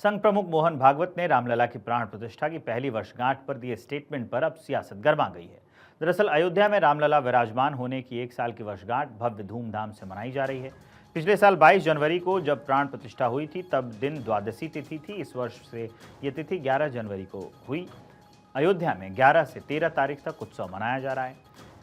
संघ प्रमुख मोहन भागवत ने रामलला की प्राण प्रतिष्ठा की पहली वर्षगांठ पर दिए स्टेटमेंट पर अब सियासत गर्मा गई है। दरअसल अयोध्या में रामलला विराजमान होने की 1 साल की वर्षगांठ भव्य धूमधाम से मनाई जा रही है। पिछले साल 22 जनवरी को जब प्राण प्रतिष्ठा हुई थी तब दिन द्वादशी तिथि थी। इस वर्ष से ये तिथि 11 जनवरी को हुई। अयोध्या में 11 से 13 तारीख तक उत्सव मनाया जा रहा है।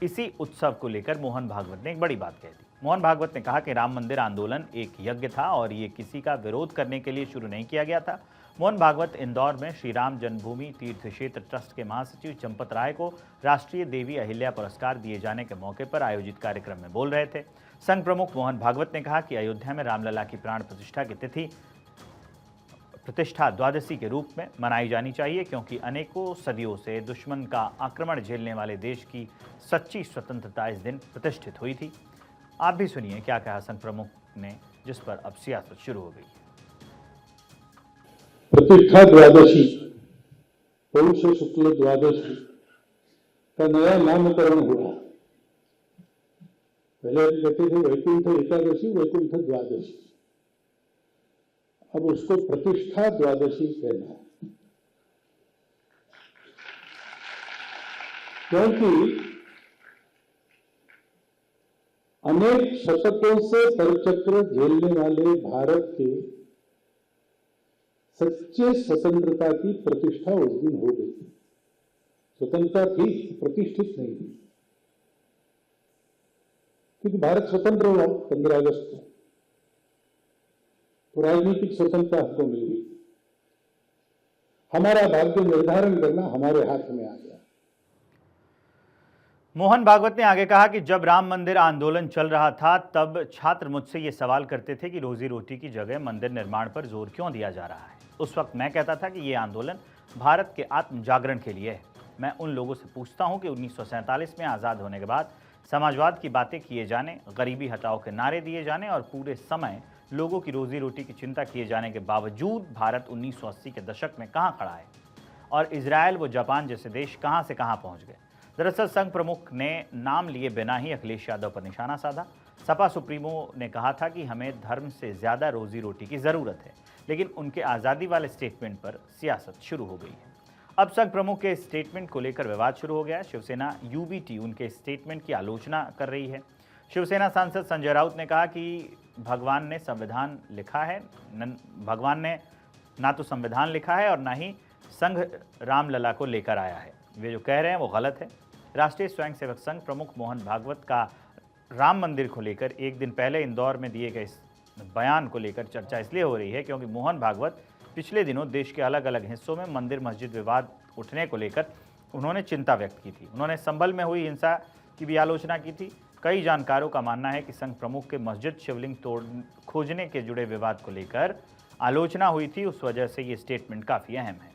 इसी उत्सव को लेकर मोहन भागवत ने एक बड़ी बात कह दी। मोहन भागवत ने कहा कि राम मंदिर आंदोलन एक यज्ञ था और ये किसी का विरोध करने के लिए शुरू नहीं किया गया था। मोहन भागवत इंदौर में श्री राम जन्मभूमि तीर्थ क्षेत्र ट्रस्ट के महासचिव चंपत राय को राष्ट्रीय देवी अहिल्या पुरस्कार दिए जाने के मौके पर आयोजित कार्यक्रम में बोल रहे थे। संघ प्रमुख मोहन भागवत ने कहा कि अयोध्या में रामलला की प्राण प्रतिष्ठा की तिथि प्रतिष्ठा द्वादशी के रूप में मनाई जानी चाहिए, क्योंकि अनेकों सदियों से दुश्मन का आक्रमण झेलने वाले देश की सच्ची स्वतंत्रता इस दिन प्रतिष्ठित हुई थी। आप भी सुनिए क्या कहा संघ प्रमुख ने, जिस पर अब सियासत शुरू हो गई। प्रतिष्ठा द्वादशी, पौष शुक्ल द्वादशी का नया नामकरण हुआ। पहले कहते थे वैकुंठ एकादशी, वैकुंठ द्वादशी, अब उसको प्रतिष्ठा द्वादशी कहना है। क्योंकि अनेक शतकों से परचक्र झेलने वाले भारत के सच्चे स्वतंत्रता की प्रतिष्ठा उस दिन हो गई। स्वतंत्रता थी, प्रतिष्ठित नहीं थी, क्योंकि भारत स्वतंत्र हुआ 15 अगस्त को, तो राजनीतिक स्वतंत्रता हमको मिल गई। हमारा भाग्य निर्धारण करना हमारे हाथ में आ गया। मोहन भागवत ने आगे कहा कि जब राम मंदिर आंदोलन चल रहा था तब छात्र मुझसे ये सवाल करते थे कि रोजी रोटी की जगह मंदिर निर्माण पर जोर क्यों दिया जा रहा है। उस वक्त मैं कहता था कि ये आंदोलन भारत के आत्म जागरण के लिए है। मैं उन लोगों से पूछता हूं कि 1947 में आज़ाद होने के बाद समाजवाद की बातें किए जाने, गरीबी हटाओ के नारे दिए जाने और पूरे समय लोगों की रोजी रोटी की चिंता किए जाने के बावजूद भारत 1980 के दशक में कहां खड़ा है और इजरायल व जापान जैसे देश कहां से कहां पहुंच गए। दरअसल संघ प्रमुख ने नाम लिए बिना ही अखिलेश यादव पर निशाना साधा। सपा सुप्रीमो ने कहा था कि हमें धर्म से ज्यादा रोजी रोटी की जरूरत है, लेकिन उनके आज़ादी वाले स्टेटमेंट पर सियासत शुरू हो गई है। अब संघ प्रमुख के स्टेटमेंट को लेकर विवाद शुरू हो गया है। शिवसेना यूबीटी उनके स्टेटमेंट की आलोचना कर रही है। शिवसेना सांसद संजय राउत ने कहा कि भगवान ने संविधान लिखा है, भगवान ने ना तो संविधान लिखा है और ना ही संघ रामलला को लेकर आया है। वे जो कह रहे हैं वो गलत है। राष्ट्रीय स्वयंसेवक संघ प्रमुख मोहन भागवत का राम मंदिर को लेकर एक दिन पहले इंदौर में दिए गए बयान को लेकर चर्चा इसलिए हो रही है क्योंकि मोहन भागवत पिछले दिनों देश के अलग अलग हिस्सों में मंदिर मस्जिद विवाद उठने को लेकर उन्होंने चिंता व्यक्त की थी। उन्होंने संभल में हुई हिंसा की भी आलोचना की थी। कई जानकारों का मानना है कि संघ प्रमुख के मस्जिद शिवलिंग खोजने के जुड़े विवाद को लेकर आलोचना हुई थी, उस वजह से ये स्टेटमेंट काफ़ी अहम है।